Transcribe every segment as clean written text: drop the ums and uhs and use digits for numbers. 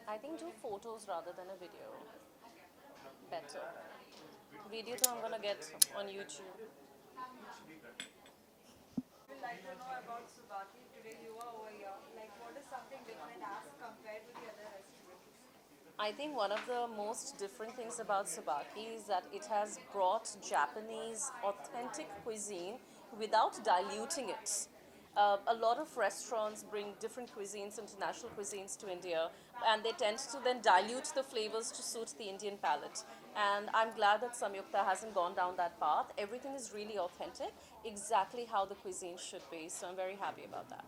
I think do photos rather than a video. Better. Video तो I'm gonna get on YouTube. Would like to know about Subaki. Today you are over here. Like, what is something different as compared to the other restaurants? I think one of the most different things about Sabaki is that it has brought Japanese authentic cuisine without diluting it. A lot of restaurants bring different cuisines, international cuisines to India, and they tend to then dilute the flavors to suit the Indian palate. And I'm glad that Samyukta hasn't gone down that path. Everything is really authentic, exactly how the cuisine should be. So I'm very happy about that.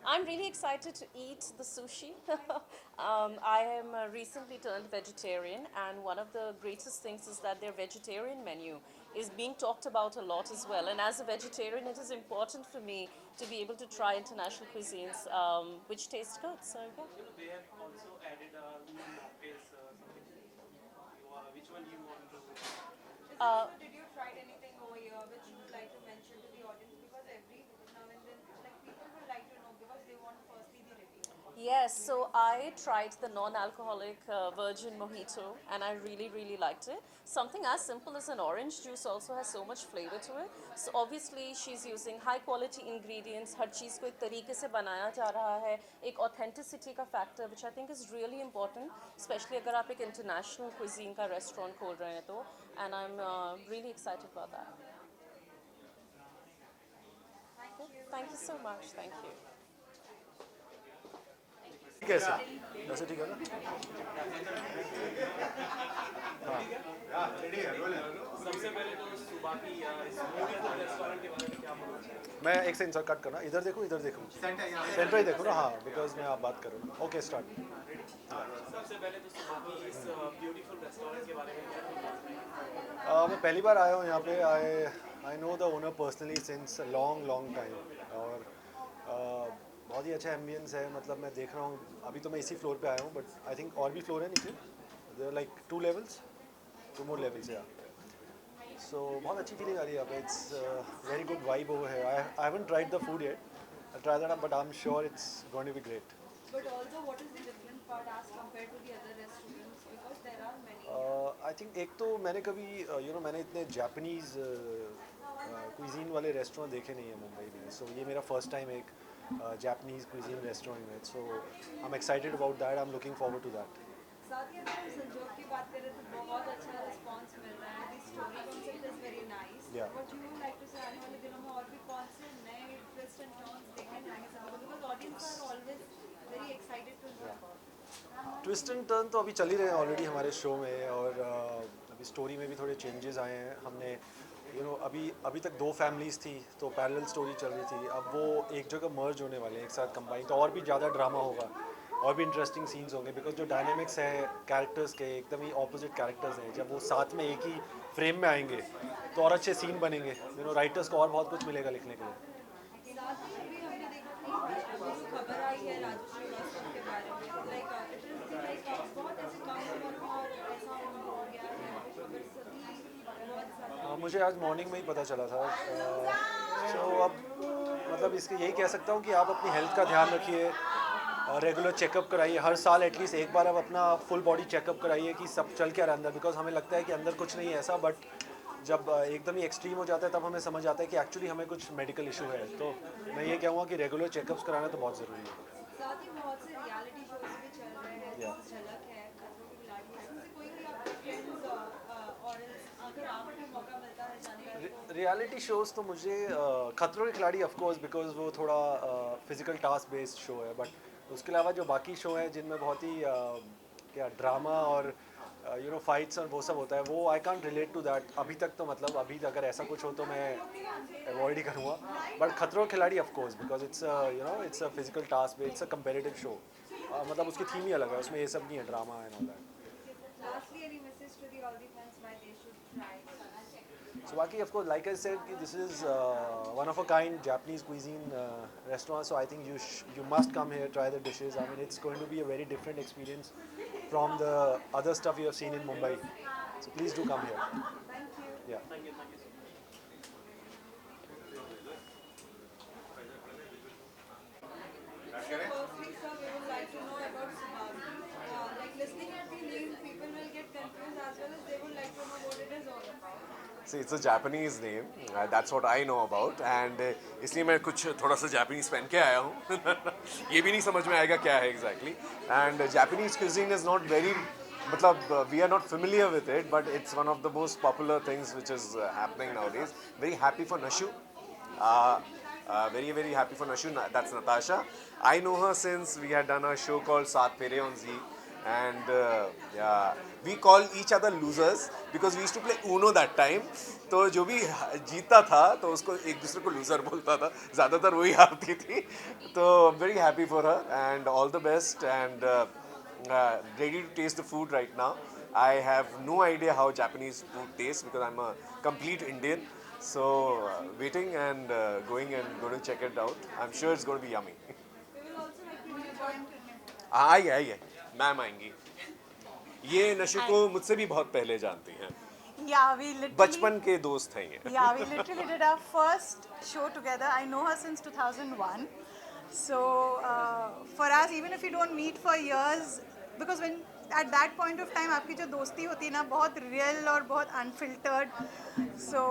I'm really excited to eat the sushi. I am recently turned vegetarian, and one of the greatest things is that their vegetarian menu is being talked about a lot as well. And as a vegetarian, it is important for me to be able to try international cuisines which taste good. So, yeah. They have also added a new mocktails, something. Which one you want to? So did you try anything over here which you would like to mention to the audience? Because every now and then, like people would like to know because they want firstly the review. Yes, so I tried the non-alcoholic virgin mojito and I really, really liked it. Something as simple as an orange juice also has so much flavor to it. So obviously she's using high quality ingredients, हर चीज़ को एक तरीके से बनाया जा रहा है, एक authenticity का factor which I think is really important, especially अगर आप एक international cuisine का restaurant खोल रहे हैं तो, and I'm really excited about that. Thank you so much, thank you. कैसे ऐसे ठीक है ना सबसे पहले तो सुबाकी या इस ब्यूटीफुल रेस्टोरेंट के बारे में क्या बोलना चाहिए? मैं एक से इंसर्ट कट करना इधर देखूँ सेंटर ही देखूँ ना हाँ बिकॉज मैं आप बात करूँ ओके स्टार्ट सबसे पहले तो सुबाकी इस ब्यूटीफुल रेस्टोरेंट के बारे में क्या बोलना चाहिए? मैं पहली बार आया हूँ यहाँ पे I know the owner personally since long long time और बहुत ही अच्छा एम्बियंस है मतलब मैं देख रहा हूँ अभी तो मैं इसी फ्लोर पे आया हूँ बट आई थिंक और भी फ्लोर है नीचे there like 2 levels 2 more levels या सो बहुत अच्छी फीलिंग आ रही है यहाँ पे it's very good vibe over है I haven't tried the food yet I try that but I am sure it's going to be great But also, what is the different part as compared to the other restaurants? Because there are many. I think एक तो मैंने कभी मैंने इतने Japanese cuisine वाले restaurant देखे नहीं है मुंबई में सो ये मेरा फर्स्ट टाइम एक जापानीज़ कुइजीन रेस्टोरेंट में so I am excited about that I am looking forward to that साथ ही अगर हम संजोग की बात करें तो बहुत अच्छा रिस्पांस मिल रहा है. The story concept is very nice. Yeah. What you would like to say आने वाले दिनों में और भी कौन से नए ट्विस्ट एंड टर्न्स देखने मिलेंगे सबको? Because audience are always very excited to know about. Twist and turn तो अभी चल ही रहे हैं ऑलरेडी हमारे शो में और अभी स्टोरी में भी थोड़े चेंजेस आए हैं हमने अभी तक 2 फैमिलीज़ थी तो पैरेलल स्टोरी चल रही थी अब वो एक जगह मर्ज होने वाले हैं एक साथ कंबाइन तो और भी ज़्यादा ड्रामा होगा और भी इंटरेस्टिंग सीन्स होंगे बिकॉज जो डायनेमिक्स है कैरेक्टर्स के एकदम ही ऑपोजिट कैरेक्टर्स हैं जब वो साथ में एक ही फ्रेम में आएंगे तो और अच्छे सीन बनेंगे राइटर्स को और बहुत कुछ मिलेगा लिखने के लिए साथ ही अभी हमने देखा कि जो खबर आई है राजू श्रीवास्तव के बारे में लाइक इट इज लाइक बहुत ऐसे कम उम्र में और ऐसा हो गया है वो खबर सभी बहुत ज़्यादा मुझे आज मॉर्निंग में ही पता चला था सो अब मतलब इसके यही कह सकता हूँ कि आप अपनी हेल्थ का ध्यान रखिए रेगुलर चेकअप कराइए हर साल एटलीस्ट एक बार आप अपना फुल बॉडी चेकअप कराइए कि सब चल क्या रहा है अंदर बिकॉज हमें लगता है कि अंदर कुछ नहीं है ऐसा बट जब एकदम ही एक्सट्रीम हो जाता है तब हमें समझ आता है कि एक्चुअली हमें कुछ मेडिकल इशू है तो मैं ये कहूँगा कि रेगुलर चेकअप्स कराना तो बहुत ज़रूरी है साथ ही बहुत से रियलिटी शोज भी चल रहे हैं Yeah. जैसे झलक है खतरों के खिलाड़ी इसमें से कोई भी आपके फ्रेंड्स और अगर आपको मौका मिलता है जाने का तो रियलिटी शोज़ तो मुझे खतरों के खिलाड़ी ऑफ कोर्स बिकॉज वो थोड़ा फिजिकल टास्क बेस्ड शो है बट उसके अलावा जो बाकी शो हैं जिनमें बहुत ही क्या ड्रामा और फाइट्स और वो सब होता है वो I can't relate to that अभी तक तो मतलब अभी अगर ऐसा कुछ हो तो मैं अवॉइड ही करूँगा बट खतरों के खिलाड़ी of course because it's a physical task it's a comparative show मतलब उसकी थीम ही अलग है उसमें ये सब नहीं है drama and all that lastly any message to the all the fans why they should try So Baki, of course, like I said, this is one of a kind Japanese cuisine restaurant. So I think you must come here, try the dishes. I mean, it's going to be a very different experience from the other stuff you have seen in Mumbai. So please do come here. thank you Yeah. Thank you so much. it's a Japanese name. That's what I know about. And इसलिए मैं कुछ थोड़ा सा Japanese पहन के आया हूँ. ये भी नहीं समझ में आएगा क्या है exactly. And Japanese cuisine is not very, मतलब we are not familiar with it, but it's one of the most popular things which is happening nowadays. Very happy for Nashu. Very happy for Nashu. That's Natasha. I know her since we had done a show called Saat Pere on Z. And yeah, we call each other losers because we used to play Uno that time. तो जो भी जीतता था तो उसको एक दूसरे को लूजर बोलता था, ज़्यादातर वही हारती थी. तो very happy for her and all the best and ready to taste the food right now. I have no idea how Japanese food tastes because I'm a complete Indian. So waiting and going to check it out. I'm sure it's going to be yummy. We will also like to join करने. आइए ma'am आएंगी. ये नशु को मुझसे भी बहुत पहले जानती हैं. Yeah, we literally. बचपन के दोस्त हैं ये. Yeah, we literally did our first show together. I know her since 2001. So for us, even if we don't meet for years, because when at that point of time आपकी जो दोस्ती होती है ना बहुत real और बहुत unfiltered. So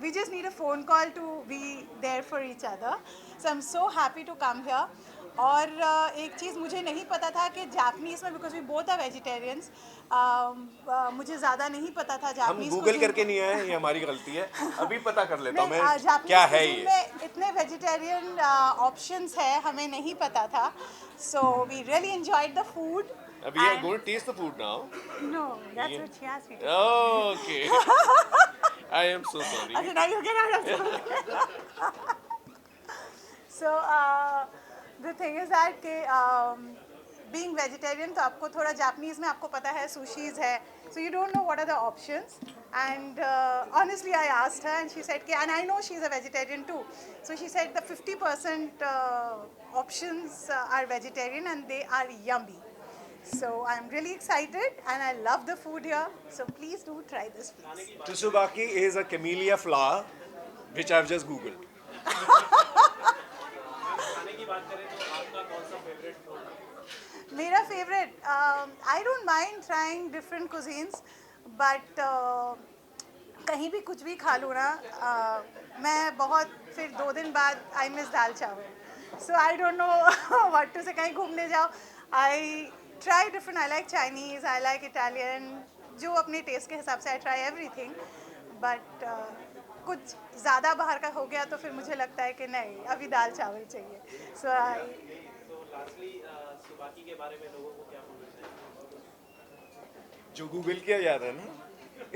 we just need a phone call to be there for each other. So I'm so happy to come here. और एक चीज़ मुझे नहीं पता था कि जापनीज़ में because we both are vegetarians मुझे ज़्यादा नहीं पता था हम जापनीज़ गूगल करके नहीं आए, ये हमारी गलती है. अभी पता कर लेता हूँ मैं क्या है ये. में इतने वेजिटेरियन ऑप्शंस है हमें नहीं पता था. So we really enjoyed the food. We are going to taste the food now. No, that's what she asked me to. Okay. I am so sorry. Okay, now you get out of the So the thing is that कि being vegetarian तो आपको थोड़ा Japanese में आपको पता है sushis है, so you don't know what are the options. And honestly I asked her and she said कि, and I know she's a vegetarian too, so she said the 50% options are vegetarian and they are yummy. So I'm really excited and I love the food here, so please do try this please. Tsubaki is a camellia flower, which I've just googled. खाने की बात करें तो आपका कौन सा favourite food है? मेरा favourite I don't mind trying different cuisines but कहीं भी कुछ भी खा लूँ ना मैं बहुत फिर 2 दिन बाद आई miss dal chawal. So I don't know what to say. कहीं घूमने जाओ I try different. I like Chinese, I like Italian, जो अपने टेस्ट के हिसाब से आई ट्राई एवरीथिंग. बट कुछ ज़्यादा बाहर का हो गया तो फिर मुझे लगता है कि नहीं अभी दाल चावल चाहिए. सो आई तो लास्टली सुबाकी के बारे में लोगों को क्या बोलना चाहिए? जो गूगल किया याद है ना?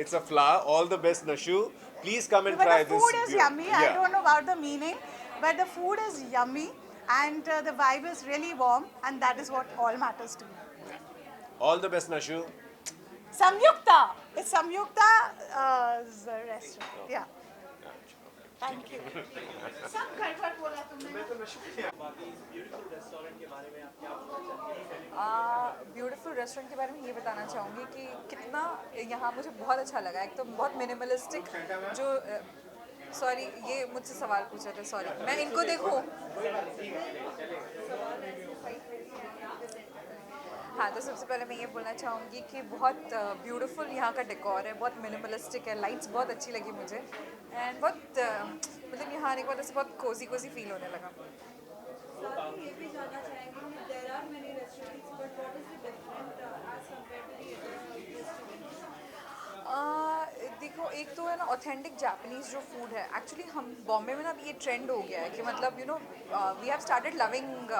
It's a flower. All the best, Nashu. Please come and but try the this. food is yummy. I Yeah. don't know about the meaning, but the food is yummy and the vibe is really warm and that is what all matters to me. All the best, Nashu. Samyukta. It's Samyukta's restaurant. Yeah. Thank you. सब गड़बड़ बोला तुमने. बाकी इस beautiful restaurant के बारे में आप क्या बोलना चाहेंगे? ब्यूटीफुल रेस्टोरेंट के बारे में ये बताना चाहूँगी कि कितना यहाँ मुझे बहुत अच्छा लगा. एक तो बहुत मिनिमलिस्टिक जो सॉरी ये मुझसे सवाल पूछा था, सॉरी मैं इनको देखूँ. हाँ, तो सबसे पहले मैं ये बोलना चाहूँगी कि बहुत ब्यूटीफुल यहाँ का डेकोर है, बहुत मिनिमलिस्टिक है, लाइट्स बहुत अच्छी लगी मुझे एंड बहुत मतलब यहाँ आने के बाद ऐसे बहुत कोजी फील होने लगा. साथ ही ये भी जानना चाहेंगे कि there are many restaurants, but what is the different as compared to the other restaurants? देखो एक तो है ना ऑथेंटिक जापानीज़ जो फूड है. एक्चुअली हम बॉम्बे में ना अभी ये ट्रेंड हो गया है कि मतलब you know we have started loving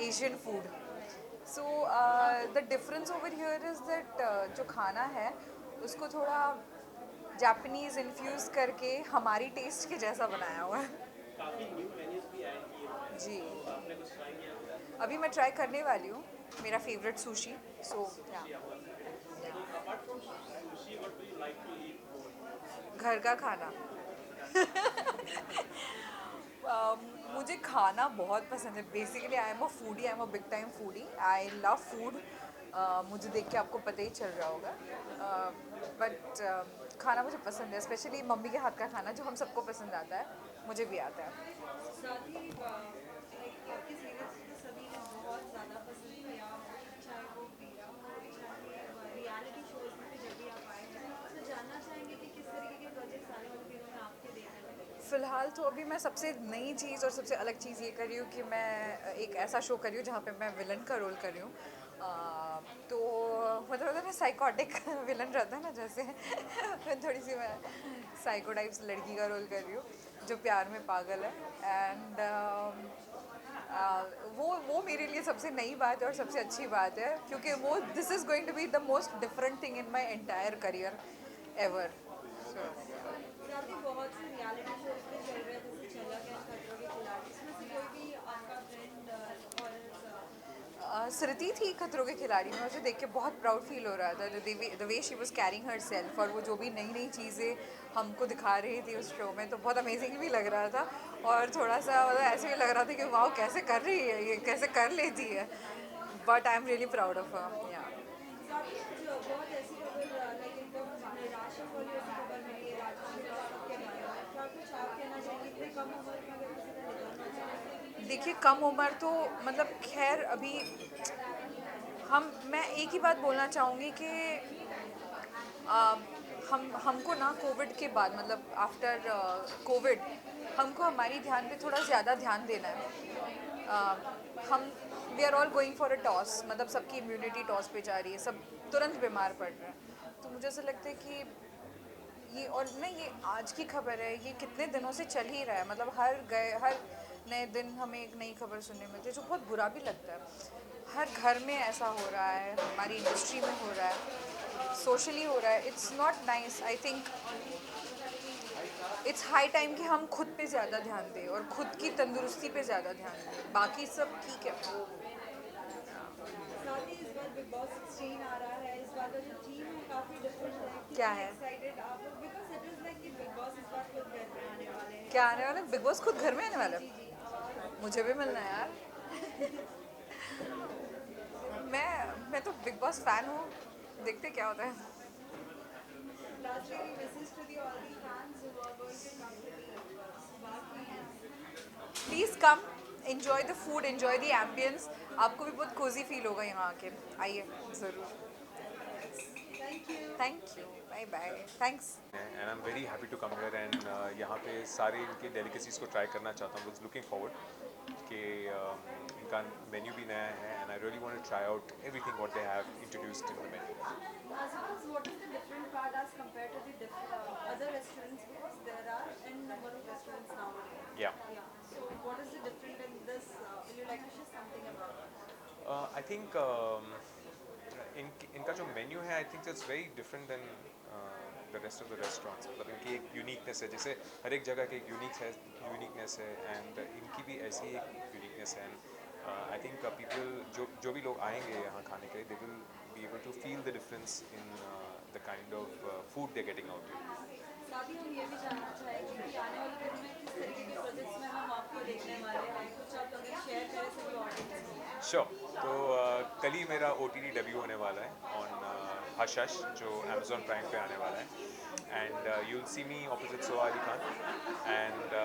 Asian food. So the difference over here is that जो खाना है उसको थोड़ा जापानीज़ इन्फ्यूज़ करके हमारी टेस्ट के जैसा बनाया हुआ है. काफ़ी न्यू मेन्यूज भी ऐड किए हुए हैं. जी तो आपने कुछ ट्राई किया है? अभी मैं ट्राई करने वाली हूँ. मेरा favourite sushi. So Apart from sushi, what do you like to eat more? घर का खाना. मुझे खाना बहुत पसंद है. Basically I am a foodie, I am a big time foodie. I love food. मुझे देख के आपको पता ही चल रहा होगा. बट खाना मुझे पसंद है, स्पेशली मम्मी के हाथ का खाना जो हम सबको पसंद आता है, मुझे भी आता है. साथ ही आपकी सीरीज तो सभी ने बहुत ज़्यादा पसंद किया, चाहे वो पीरा हो, चाहे रियलिटी शोज में भी जब भी आप आए हैं. तो जानना चाहेंगे कि किस तरीके के प्रोजेक्ट्स फ़िलहाल तो अभी मैं सबसे नई चीज़ और सबसे अलग चीज़ ये कर रही हूँ कि मैं एक ऐसा शो कर रही हूँ जहाँ पे मैं विलन का रोल कर रही हूँ। तो मतलब होता है ना साइकोटिक विलन रहता है ना, जैसे मैं थोड़ी सी मैं साइको टाइप्स लड़की का रोल कर रही हूँ जो प्यार में पागल है। एंड वो मेरे लिए सबसे नई बात है और सबसे अच्छी बात है, क्योंकि वो this is going to be the most different thing in my entire career ever. साथ ही बहुत से रियलिटी शोज भी चल रहे हैं, जैसे चला क्या खतरों के खिलाड़ी, इसमें से कोई भी आपका फ्रेंड और स्मृति थी खतरों के खिलाड़ी में, मुझे देख के बहुत प्राउड फील हो रहा था the way she was carrying her self, और वो जो भी नई नई चीज़ें हमको दिखा रही थी उस शो में, तो बहुत अमेजिंग भी लग रहा था। और थोड़ा सा मतलब ऐसे भी लग रहा था कि वाह कैसे कर रही है ये, कैसे कर लेती है। But I am really proud of her. या साथ ही कुछ बहुत ऐसी खबर लाइक एकदम निराशा वाली ऐसी खबर मिली है राजश्री श्रीवास्तव के बारे में, क्या कुछ आप कहना चाहेंगे इतने कम उम्र में अगर किसी का निधन हो जाए? देखिए, कम उम्र तो मतलब खैर अभी मैं एक ही बात बोलना चाहूँगी कि आ, हमको ना कोविड के बाद मतलब आफ्टर कोविड हमको हमारी ध्यान पे थोड़ा ज़्यादा ध्यान देना है। हम we are all going for a toss, मतलब सबकी इम्यूनिटी टॉस पे जा रही है, सब तुरंत बीमार पड़ रहे हैं। तो मुझे ऐसा लगता है कि ये, और नहीं ये आज की खबर है, ये कितने दिनों से चल ही रहा है, मतलब हर नए दिन हमें एक नई खबर सुनने मिलती है, जो बहुत बुरा भी लगता है। हर घर में ऐसा हो रहा है, हमारी इंडस्ट्री में हो रहा है, सोशली हो रहा है। It's not nice. I think it's high time कि हम खुद पे ज़्यादा ध्यान दें और खुद की तंदुरुस्ती पे ज़्यादा ध्यान दें, बाकी सब ठीक है। साथ ही इस बार बिग बॉस 16 आ रहा है, इस बार का जो थीम है काफी डिफरेंट है। क्या है? एक्साइटेड आप लोग, बिकॉज इट इज लाइक कि बिग बॉस इस बार खुद घर में आने वाले हैं। क्या आने वाला है? बिग बॉस खुद घर में आने वाला है? जी जी, अब आप मुझे भी मिलना है यार। मैं तो बिग बॉस फैन हूँ, देखते क्या होता है। lastly any message to the all the fans who are going to come to the Sabaki? Please come, enjoy the food, enjoy the ambience. आपको भी बहुत कोजी फील होगा यहाँ आके, आइए ज़रूर। Thank you, bye bye, thanks. And I am very happy to come here and यहाँ पे सारे इनके डेलिकेसीज़ को ट्राई करना चाहता हूँ। लुकिंग फॉरवर्ड कि इनका मेन्यू भी नया है and I really want to try out everything what they have introduced in the menu. Suppose what is the different part as compared to the other restaurants, because there are n number of restaurants nowadays. Yeah. Yeah. So what is the different in this? Will you like to share something about it? I think इनका जो menu है I think it's very different than the rest of the restaurants. मतलब इनकी एक uniqueness है, जैसे हर एक जगह की एक यूनिकनेस है एंड इनकी भी ऐसी एक यूनिकनेस है। एंड आई थिंक पीपल जो भी लोग आएंगे यहाँ खाने के लिए, they will be able to feel the difference in the kind of food they getting out. साथ ही हम ये भी जानना चाहेंगे कि आने वाले दिन में किस तरीके के प्रोजेक्ट्स में हम आपको देखने वाले हैं, कुछ आप अगर शेयर करें सभी ऑडियंस को। श्योर। तो कल ही मेरा OTT डेब्यू होने वाला है ऑन हश हश, जो Amazon प्राइम पे आने वाला है। And you will see me opposite Soha Ali Khan and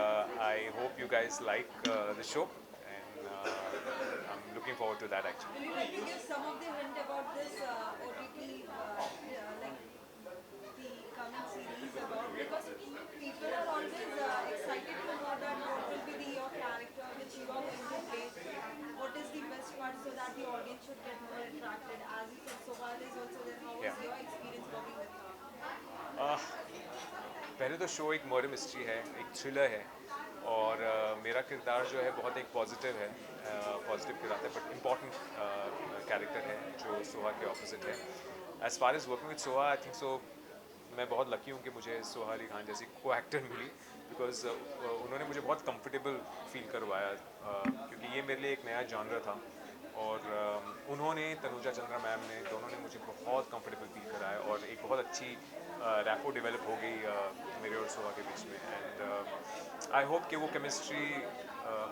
I hope you guys like the show and I am looking forward to that actually. Will you like to give some of the hint about this OTT, like the coming series about, because people are always excited to know that what will be your character which you are going to play. What is the best part so that the audience should get more attracted? As you said, Sohal is also there. How was Yeah. your experience working with her? पहले तो show एक murder mystery है, एक thriller है और मेरा किरदार जो है बहुत एक पॉजिटिव है, पॉजिटिव किरदार है बट इम्पॉर्टेंट कैरेक्टर है जो सोहा के ऑपोजिट है। As far as working with Soha I think so मैं बहुत लकी हूँ कि मुझे सोहा अली खान जैसी को एक्टर मिली, बिकॉज उन्होंने मुझे बहुत कंफर्टेबल फील करवाया क्योंकि ये मेरे लिए एक नया जॉनर था और उन्होंने तनुजा चंद्रा मैम ने दोनों ने मुझे बहुत कंफर्टेबल फील कराया और एक बहुत अच्छी रैपो डेवलप हो गई मेरे और सोहा के बीच में। एंड आई होप कि वो केमिस्ट्री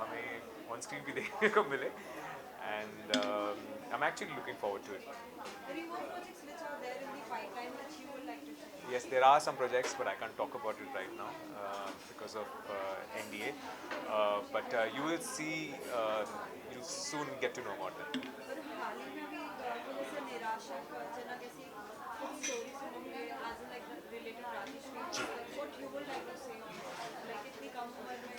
हमें ऑन स्क्रीन भी देखने को मिले and I am actually looking forward to it. Any more projects which are there in the pipeline that you would like to share? Yes, there are some projects, but I can't talk about it right now because of NDA. But you will see, you'll soon get to know about them. और हाल ही में भी जैसे निराशा जनक ऐसी कुछ story सुनोगे as like related Rajshri, what you would like to say on like इतनी कम उम्र में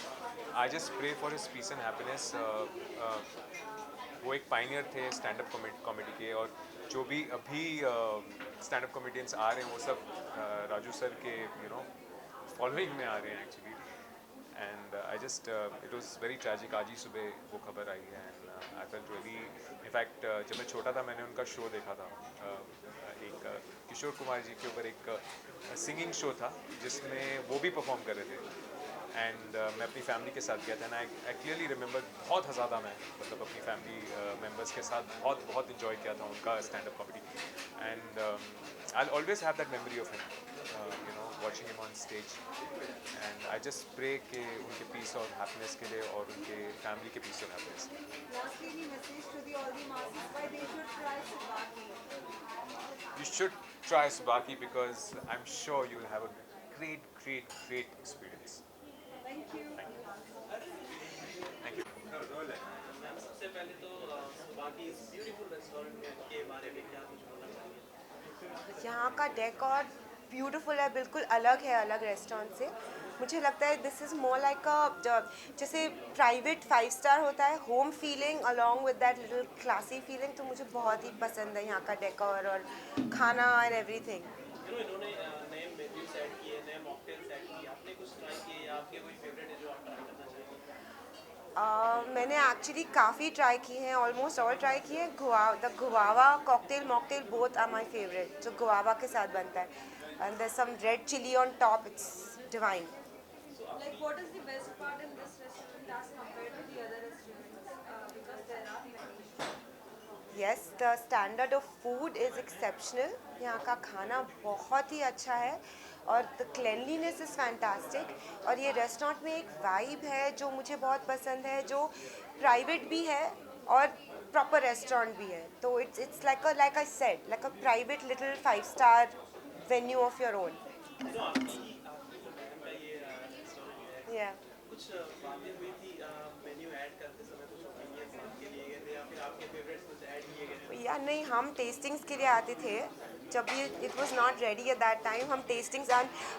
I just pray for his peace and happiness. वो एक पाइनियर थे स्टैंड अप कॉमेडी के, और जो भी अभी स्टैंड अप कॉमेडियंस आ रहे हैं वो सब राजू सर के फॉलोइंग में आ रहे हैं actually. And I just it was very tragic. आज ही सुबह वो खबर आई है and I felt really. In fact जब मैं छोटा था मैंने उनका शो देखा था. एक किशोर कुमार जी के ऊपर एक सिंगिंग शो था जिसमें वो भी परफॉर्म कर रहे थे. एंड मैं अपनी फैमिली के साथ गया था. एंड आई क्लियरली रिमेंबर बहुत हंसा था मैं, मतलब अपनी फैमिली मेम्बर्स के साथ बहुत इन्जॉय किया था उनका stand up comedy. And I always have that memory of him, watching him on stage. And I just pray कि उनके peace और happiness के लिए और उनके family के peace और happiness. lastly any message to the all the masses why they should try Sabaki? You should try Subaki because I'm sure you'll have a great experience. Thank you. Thank you. Ma'am सबसे पहले तो बाकी इस beautiful restaurant के बारे में क्या कुछ बोलना चाहिए? यहाँ का डेकोर ब्यूटीफुल है, बिल्कुल अलग है अलग रेस्टोरेंट से. मुझे लगता है दिस इज़ मोर लाइक अ जैसे प्राइवेट 5 स्टार होता है, home feeling along with that little classy feeling. तो मुझे बहुत ही पसंद है यहाँ का डेकोर और खाना और एवरीथिंग. इन्होंने नए मेन्यूज ऐड किए, नए मॉकटेल्स ऐड किए, आपने कुछ ट्राई किए या आपके कोई फेवरेट है जो आप ट्राई करना चाहेंगे? मैंने एक्चुअली काफ़ी ट्राई की हैं, ऑलमोस्ट ऑल ट्राई किए हैं. The guava cocktail mocktail both are my favourite, जो गुआवा के साथ बनता है. And there some red chilli on top, it's divine. Like what is the best part in this restaurant as compared to the other restaurants? Because there are many. Yes, the standard of food is exceptional. यहाँ का खाना बहुत ही अच्छा है और the cleanliness is fantastic. और ये restaurant में एक वाइब है जो मुझे बहुत पसंद है, जो प्राइवेट भी है और प्रॉपर रेस्टोरेंट भी है. तो it's like I said like a private little 5 star venue of your own. जो आपकी जो मैम का ये रेस्टोरेंट है, या कुछ बातें हुई थी मेन्यू ऐड करते समय, कुछ ओपिनियंस आपके लिए गए थे या फिर आपके फेवरेट्स कुछ ऐड किए गए थे? या नहीं, हम टेस्टिंग्स के लिए आते थे जब ये it was not ready at that time. हम टेस्टिंग्स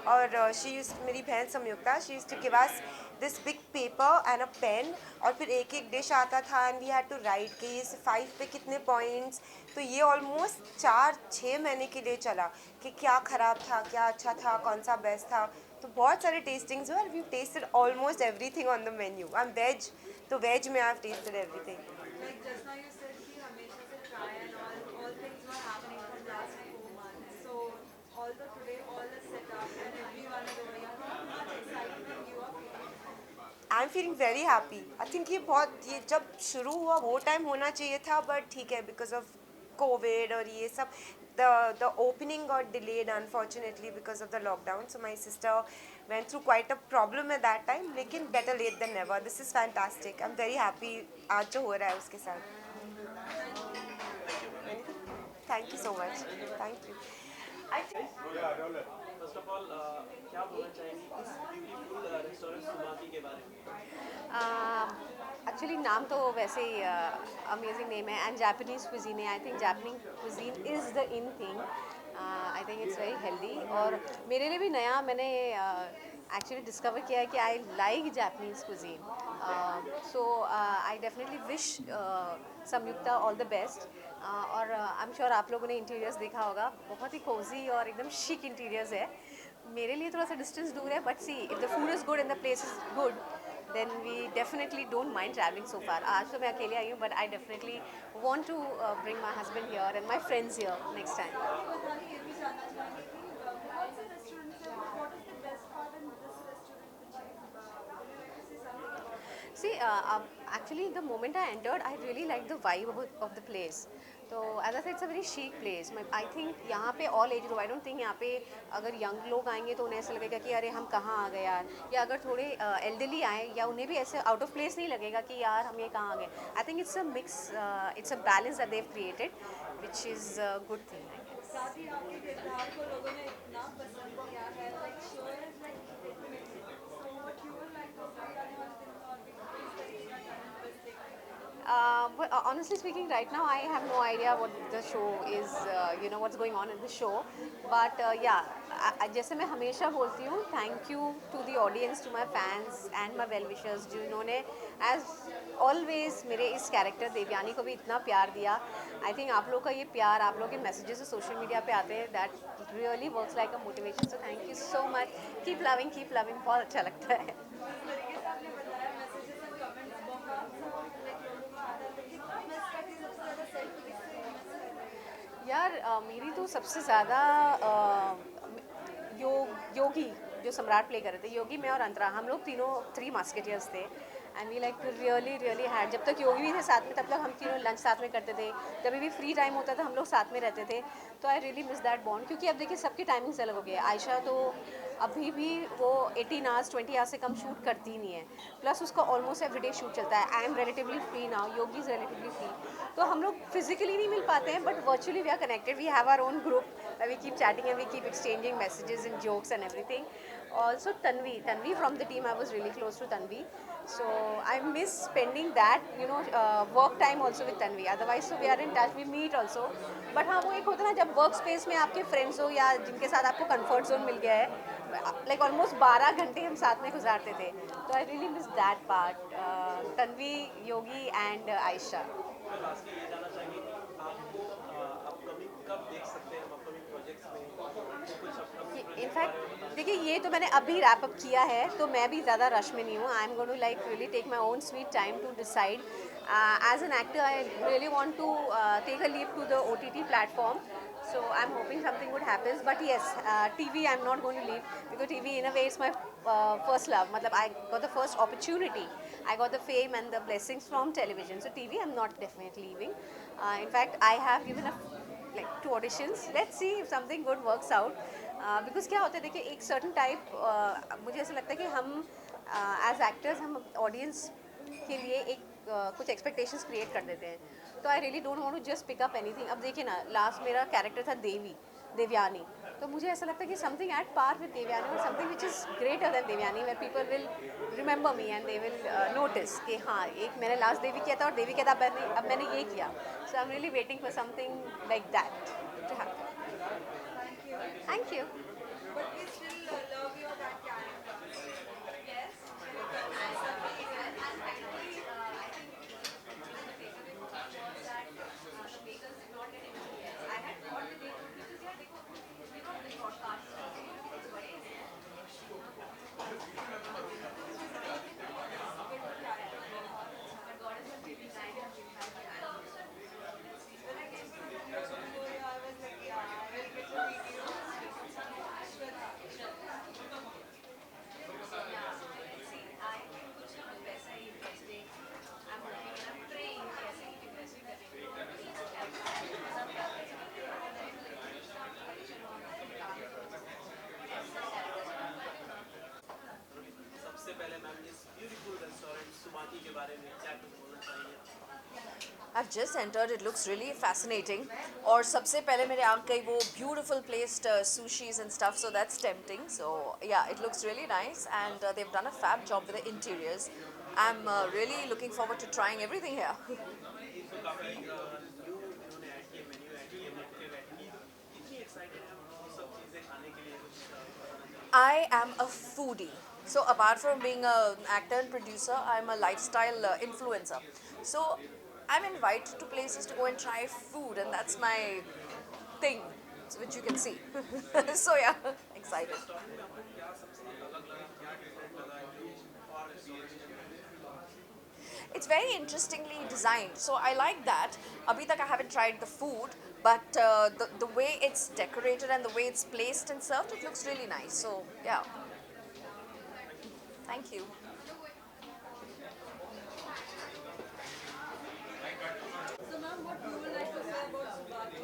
और शी यूज मेरी बहन Sanyukta, she use to give us this big paper and a pen, और फिर एक एक डिश आता था and we had to write कि इस 5 पे कितने पॉइंट्स. तो ये ऑलमोस्ट 4-6 महीने के लिए चला कि क्या ख़राब था, क्या अच्छा था, कौन सा बेस्ट था. तो बहुत सारे टेस्टिंग्स हुए और we tested almost everything on the menu. I am veg, तो वेज में I have tested everything. Like just now you said कि हमेशा से try and all things were happening from last 4 months. So although today all is set up and everyone is over here, how much excitement you are feeling? I am feeling very happy. I think ये जब शुरू हुआ वो time होना चाहिए था, but ठीक है बिकॉज ऑफ कोविड और ये सब the opening got delayed unfortunately because of the lockdown. So my sister went through quite a problem at that time, लेकिन better late than never. This is fantastic. I'm very happy आज जो हो रहा है उसके साथ. Thank you so much. Thank you. I think first of all क्या बोलना चाहेंगी इस ब्यूटीफुल रेस्टोरेंट सुबाकी के बारे में? एक्चुअली नाम तो वैसे ही अमेजिंग नेम है एंड जापानीज़ cuisine है. I think Japanese cuisine is the in thing. I think it's very healthy और मेरे लिए भी नया. मैंने एक्चुअली डिस्कवर किया है कि I like Japanese cuisine. So I definitely wish Samyukta all the best. और आई एम श्योर आप लोगों ने इंटीरियर्स देखा होगा, बहुत ही कोजी और एकदम शिक इंटीरियर्स है. मेरे लिए थोड़ा सा डिस्टेंस दूर है, but see if the food is good and the place is good then we definitely don't mind traveling so far. आज तो मैं अकेले आई हूँ, but I definitely want to bring my husband here and my friends here next time. बताइए ये भी जानना चाहेंगे कि कौन से रेस्टोरेंट से what is the best part in this restaurant which would you like to say something about? See, actually the moment I entered, I really liked the vibe of the place. तो as I said it's a very chic place. I think यहाँ पे all age group, I don't think यहाँ पे अगर young लोग आएंगे तो उन्हें ऐसा लगेगा कि अरे हम कहाँ आ गए यार, या अगर थोड़े एल्डरली आए या उन्हें भी ऐसे आउट ऑफ प्लेस नहीं लगेगा कि यार हम ये कहाँ आ गए. I think it's a mix, it's a balance that they have created which is a good thing. साथ ही आपके किरदार को लोगों ने इतना पसंद किया है, like show is like so what you would like to say आने वाले दिन और भी किस तरीके का टाइम बस देखा है? Well, honestly speaking, right now I have no idea what the show is, what's going on in the show. But yeah, जैसे मैं हमेशा बोलती हूँ, thank you to the audience, to my fans and my well wishers जिन्होंने as always मेरे इस character Devyani को भी इतना प्यार दिया. I think आप लोग का ये प्यार, आप लोग के मैसेजेस सोशल मीडिया पे आते हैं, that really works like a motivation. So thank you so much. Keep loving, बहुत अच्छा लगता है. जिस तरीके से आपने बताया मैसेजेस एंड कमेंट्स बहुत सा लाइक लोगों का आता है तो कितना मिस करती है सबसे ज़्यादा सेल्फ किससे मिस कर रहे हैं यार मेरी तो सबसे ज़्यादा योगी जो सम्राट प्ले कर रहे थे, योगी, मैं और अंतरा, हम लोग तीनों 3 मास्केटियर्स थे. And we like really had, जब तक योगी भी थे साथ में तब तक हम तीनों लंच साथ में करते थे, जब भी फ्री टाइम होता था हम लोग साथ में रहते थे. तो I really miss that bond, क्योंकि अब देखिए सबके टाइमिंग्स अलग हो गए. आयशा तो अभी भी वो 18 आवर्स 20 आवर्स से कम शूट करती ही नहीं है, प्लस उसका ऑलमोस्ट एवरीडे शूट चलता है. I am relatively free now, Yogi is relatively free. तो हम लोग फिजिकली नहीं मिल पाते हैं, but virtually we are connected. We have our own group, we keep chatting and we keep exchanging messages and jokes and everything. Also Tanvi from the team, I was really close to Tanvi, so I miss spending that work time also with Tanvi. Otherwise so we are in touch, we meet also, but हाँ वो एक होता है ना जब work space में आपके friends हो या जिनके साथ आपको कंफर्ट जोन मिल गया है, लाइक ऑलमोस्ट 12 घंटे हम साथ में गुजारते थे. तो I really miss that part. Tanvi, Yogi and Ayesha. Lastly ये जानना चाहेंगे कि आपको अपकमिंग कब देख सकते हैं, हम अपकमिंग प्रोजेक्ट्स में कुछ अपना इनफैक्ट देखिए ये तो मैंने अभी रैप अप किया है, तो मैं भी ज़्यादा रश में नहीं हूँ. I am going to like really take my own sweet time to decide. As an actor I really want to take a leap to the OTT platform. So I'm hoping something would happen. But yes, TV I'm not going to leave, because TV in a way is my first love. Matlab I got the first opportunity. I got the fame and the blessings from television. So TV I'm not definitely leaving. In fact, I have given like 2 auditions. Let's see if something good works out. Because क्या होता है देखिए एक certain type मुझे ऐसा लगता है कि हम as actors हम audience के लिए एक कुछ एक्सपेक्टेशंस क्रिएट कर देते हैं. तो I really don't want to just pick up anything. अब देखिए ना, लास्ट मेरा कैरेक्टर था देवयानी, तो मुझे ऐसा लगता है कि something at par with Devayani और something which is greater than Devayani, where people will remember me and they will notice कि हाँ एक मैंने लास्ट देवी किया था और देवी किया था, अब मैंने ये किया. So I am really waiting for something like that to happen. Thank you. but we still love you that character. Yes. सबसे पहले मैम इस ब्यूटीफुल रेस्टोरेंट सुबाकी के बारे में क्या कुछ बोलना चाहिए? I've just entered. It looks really fascinating. और सबसे पहले मेरे आँख गई वो beautiful placed sushis and stuff, so that's tempting. So yeah, it looks really nice, and they've done a fab job with the interiors. I'm really looking forward to trying everything here. तो काफ़ी new इन्होंने add किए, menu add किए, मोकटेल add किए. कितनी excited हैं वो सब चीज़ें खाने के लिए? कुछ बताना चाहिए? I am a foodie. So apart from being an actor and producer, I'm a lifestyle influencer. So I'm invited to places to go and try food, and that's my thing, which you can see. So yeah, excited. It's very interestingly designed, so I like that. Abhi tak I haven't tried the food, but the way it's decorated and the way it's placed and served, it looks really nice. So yeah, thank you. So ma'am, what you would like to say about Subaki?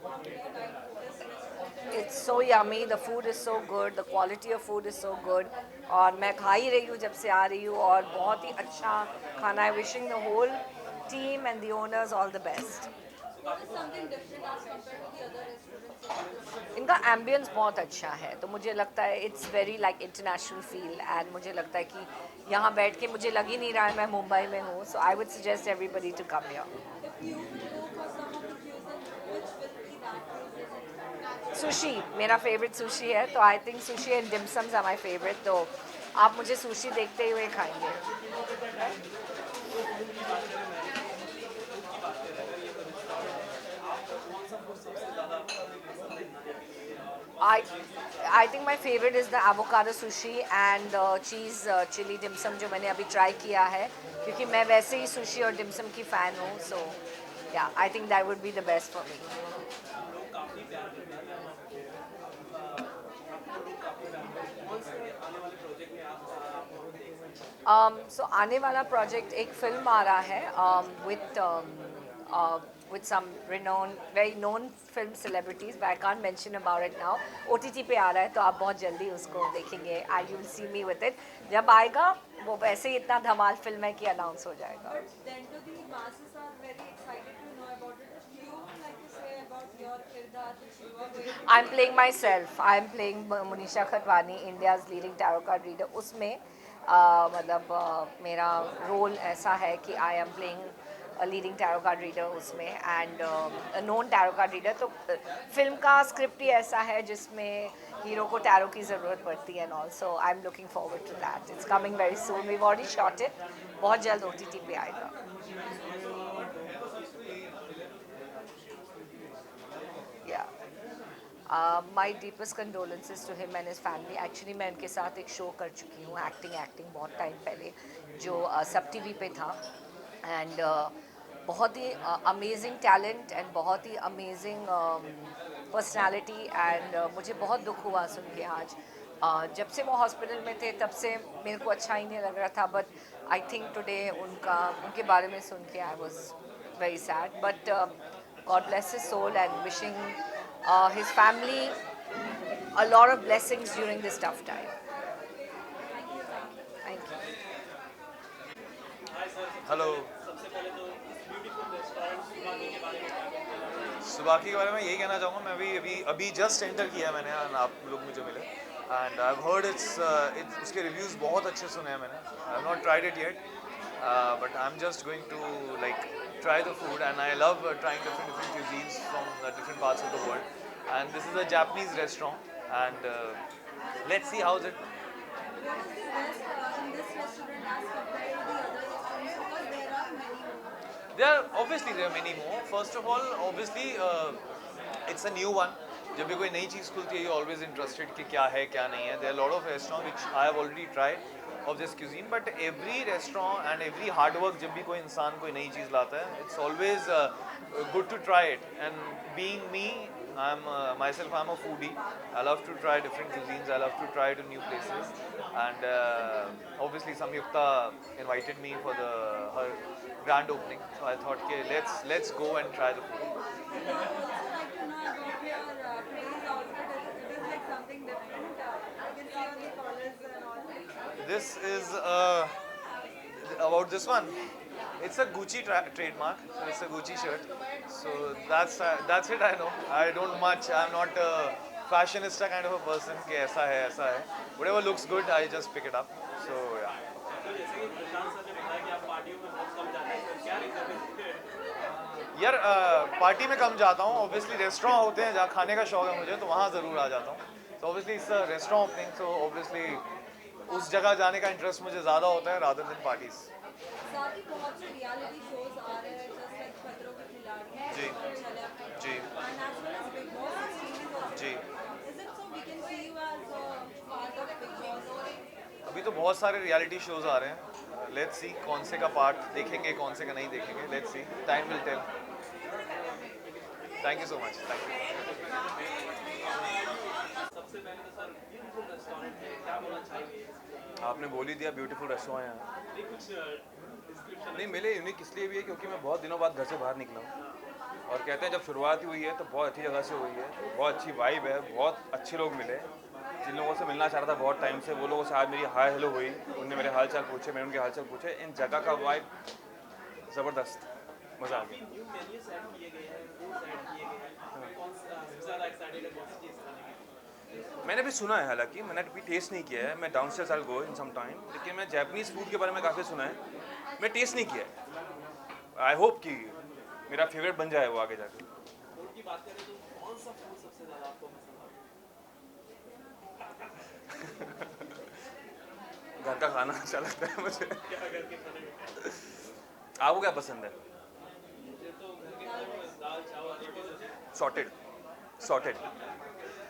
What do you like this restaurant? It's so yummy, the food is so good, the quality of food is so good. और मैं खा ही रही हूँ जब से आ रही हूँ, और बहुत ही अच्छा खाना है. Wishing the whole team and the owners all the best. What is something different as compared to the other restaurants? इनका एम्बियंस बहुत अच्छा है, तो मुझे लगता है it's very like international feel, and मुझे लगता है कि यहाँ बैठ के मुझे लग ही नहीं रहा है मैं मुंबई में हूँ. So I would suggest everybody to come here. If you go for some of the cuisine, which will be that cuisine? Sushi, मेरा favorite sushi है, तो I think sushi and dim sums are my favorite. तो आप मुझे sushi देखते हुए खाएंगे. I think my favorite is the avocado sushi and cheese chili dim sum जो मैंने अभी try किया है, क्योंकि मैं वैसे ही sushi और dim sum की fan हूँ. So yeah, I think that would be the best for me. So आने वाला project एक film आ रहा है with some renowned, very known film celebrities, but I can't mention about it now. OTT पे आ रहा है, तो आप बहुत जल्दी उसको देखेंगे and you will see me with it. जब आएगा वो वैसे ही इतना धमाल फिल्म है कि announce हो जाएगा. But then to the masses are very excited to know about it. If you would like to say about your kirdar which you are going to I'm playing myself. I'm playing Monisha Khatwani, India's leading tarot card reader. उसमें मतलब मेरा role ऐसा है कि I am playing a leading tarot card reader उसमें and a known tarot card reader. तो film का script ही ऐसा है जिसमें हीरो को टैरो की ज़रूरत पड़ती है and also I'm looking forward to that. It's coming very soon. We've already shot it. बहुत जल्द OTT पे आएगा. Yeah. My deepest condolences to him and his family. Actually मैं इनके साथ एक शो कर चुकी हूँ acting बहुत टाइम पहले जो सब TV पे था and बहुत ही अमेजिंग टैलेंट एंड बहुत ही अमेजिंग पर्सनालिटी एंड मुझे बहुत दुख हुआ सुन के आज. जब से वो हॉस्पिटल में थे तब से मेरे को अच्छा ही नहीं लग रहा था, बट आई थिंक टुडे उनके बारे में सुन के I was very sad, but God bless his soul and wishing his family a lot of blessings during this tough time. Thank you. Hello. Tsubaki के बारे में यही कहना चाहूँगा, मैं अभी जस्ट एंटर किया है मैंने, आप लोग मुझे मिले एंड आई हैव हर्ड उसके रिव्यूज़ बहुत अच्छे सुने हैं मैंने. I have not tried it yet but I am just going to like try the food and I love trying different cuisines from different parts of the world, and this is a Japanese restaurant and let's see how's it. what is the best in this restaurant as compared to the other restaurants, because there are many more. There are many more. First of all, obviously it's a new one. जब भी कोई नई चीज़ खुलती है, you always interested कि क्या है क्या नहीं है. There are a lot of restaurants which I have already tried of this cuisine, but every restaurant and every hard work, जब भी कोई इंसान कोई नई चीज़ लाता है, it's always good to try it. And being me, I'm a foodie. I love to try different cuisines. I love to try to new places. And obviously Samyukta invited me for her grand opening. So I thought, okay, let's go and try the food. I would also like to know about your praise outfit. It is like something different. I can see on the collars and all. This is about this one. It's a Gucci trademark. So it's a Gucci shirt. So that's it. I know. I don't much. I'm not a fashionista kind of a person. कि ऐसा है. Whatever looks good, I just pick it up. So yeah. यार party में कम जाता हूँ. Obviously restaurant होते हैं जहाँ खाने का शौक है मुझे, तो वहाँ ज़रूर आ जाता हूँ. तो obviously it's restaurant opening, so obviously उस जगह जाने का इंटरेस्ट मुझे ज़्यादा होता है रादर देन पार्टीज. साथ ही बहुत से रियलिटी शोज आ रहे हैं, जस्ट लाइक खतरों के खिलाड़ी जी. जी. and as well as Big Boss 16 is also. Ji. Is it so we can see you as a part of Big Boss? अभी तो बहुत सारे रियलिटी शोज आ रहे हैं. लेट्स सी कौन से का पार्ट देखेंगे, कौन से का नहीं देखेंगे. Let's see, time will tell. Thank you so much. Thank you. सबसे पहले तो सर ब्यूटीफुल रेस्टोरेंट है, क्या बोलना चाहिए? आपने बोल ही दिया, ब्यूटीफुल रेस्टोरेंट है. नहीं कुछ डिस्क्रिप्शन नहीं, मेरे यूनिक इसलिए भी है क्योंकि मैं बहुत दिनों बाद घर से बाहर निकला हूँ, और कहते हैं जब शुरुआत ही हुई है तो बहुत अच्छी जगह से हुई है. बहुत अच्छी वाइब है, बहुत अच्छे लोग मिले. जिन लोगों से मिलना चाह रहा था बहुत टाइम से, वो लोगों से आज मेरी हाय हेलो हुई. उनने मेरे हाल चाल पूछे, मैंने उनके हाल चाल पूछे. इन जगह का वाइब ज़बरदस्त, मज़ा आ गया. न्यू मेन्यूज ऐड किए गए हैं, फूड्स ऐड किए गए हैं. कौन सा सबसे ज़्यादा एक्साइटेड है कौन सी चीज़ खाने की? मैंने भी सुना है, हालांकि मैंने अभी टेस्ट नहीं किया है, मैं डाउनस्टेयर्स आई गो इन सम टाइम, लेकिन मैं जापानीज़ फूड के बारे में काफ़ी सुना है, मैं टेस्ट नहीं किया है। आई होप कि मेरा फेवरेट बन जाए वो आगे जाके। फूड की बात करें तो कौन सा फूड सबसे ज़्यादा आपको पसंद आता घर का खाना अच्छा लगता है मुझे। है? क्या घर के खाने में? आपको क्या पसंद है? मुझे तो घर के खाने में दाल चावल रोटी सॉर्टेड सॉर्टेड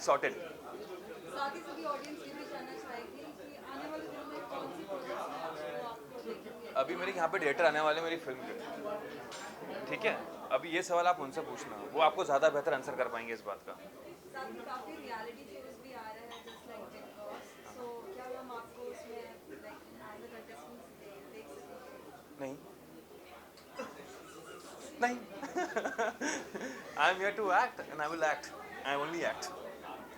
सॉर्टेड। साथ ही सभी ऑडियंस ये भी जानना चाहेगी कि आने वाले दिनों में कौन सी प्रोजेक्ट्स हैं जो आपको देखेंगे। अभी मेरे यहाँ पे थिएटर आने वाले मेरी फिल्म के, ठीक है? अभी ये सवाल आप उनसे पूछना, वो आपको ज़्यादा बेहतर आंसर कर पाएंगे इस बात का। साथ में काफ़ी रियलिटी शोज भी आ रहे हैं जस्ट लाइक बिग बॉस, सो क्या हम आपको उसमें लाइक एज अ कंटेस्टेंट देख सकेंगे? नहीं नहीं I am here to act and I will act, I only act.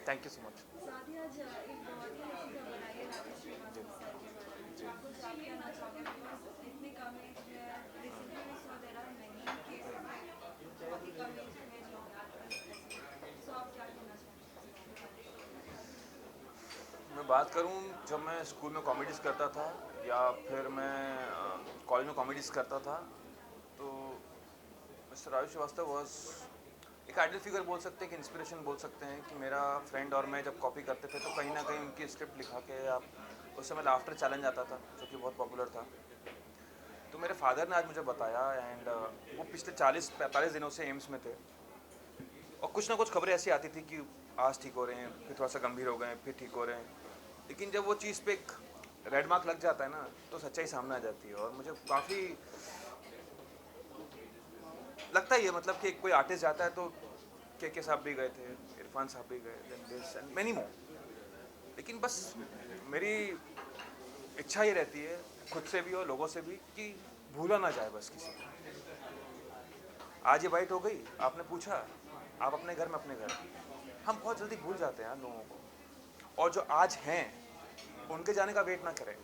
Thank you so much. साथ ही आज एक बहुत ही अच्छी खबर आई है राजेश श्रीवास्तव सर के बारे में, आप कुछ आप कहना चाहोगे? बिकॉज इतनी कम एज में recently we saw there are many cases बहुत ही कम एज में जो सो आप क्या कहना चाहोगे? मैं बात करूं, जब मैं स्कूल में कॉमेडीज़ करता था या फिर मैं कॉलेज में कॉमेडीज़ करता था, तो मिस्टर राजेश श्रीवास्तव वॉज एक आइडल फिगर बोल सकते हैं, कि इंस्पिरेशन बोल सकते हैं, कि मेरा फ्रेंड और मैं जब कॉपी करते थे तो कहीं ना कहीं उनकी स्क्रिप्ट लिखा के आप उस समय लाफ्टर चैलेंज आता था जो कि बहुत पॉपुलर था। तो मेरे फादर ने आज मुझे बताया, एंड वो पिछले 40-45 दिनों से एम्स में थे, और कुछ ना कुछ खबरें ऐसी आती थी कि आज ठीक हो रहे हैं, फिर थोड़ा सा गंभीर हो गए, फिर ठीक हो रहे हैं, लेकिन जब वो चीज़ पे एक रेड मार्क लग जाता है ना, तो सच्चाई सामने आ जाती है। और मुझे काफ़ी लगता ही है, मतलब कि कोई आर्टिस्ट जाता है तो के साहब भी गए थे, इरफान साहब भी गए, then this and many more, लेकिन बस मेरी इच्छा ये रहती है खुद से भी और लोगों से भी कि भूला ना जाए बस किसी को। आज ये बाइट हो गई, आपने पूछा, आप अपने घर में अपने घर, हम बहुत जल्दी भूल जाते हैं लोगों को, और जो आज हैं उनके जाने का वेट ना करें,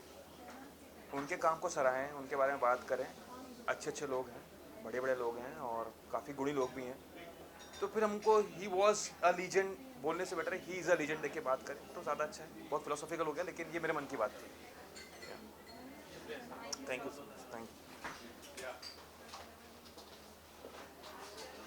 उनके काम को सराहें, उनके बारे में बात करें। अच्छे अच्छे लोग हैं, बड़े बड़े लोग हैं, और काफ़ी गुणी लोग भी हैं, तो फिर हमको ही वॉज अ लीजेंड बोलने से बेटर है ही इज़ अ लीजेंड देख के बात करें तो ज़्यादा अच्छा है। बहुत फिलोसॉफिकल हो गया, लेकिन ये मेरे मन की बात थी। Thank you so much, thank you.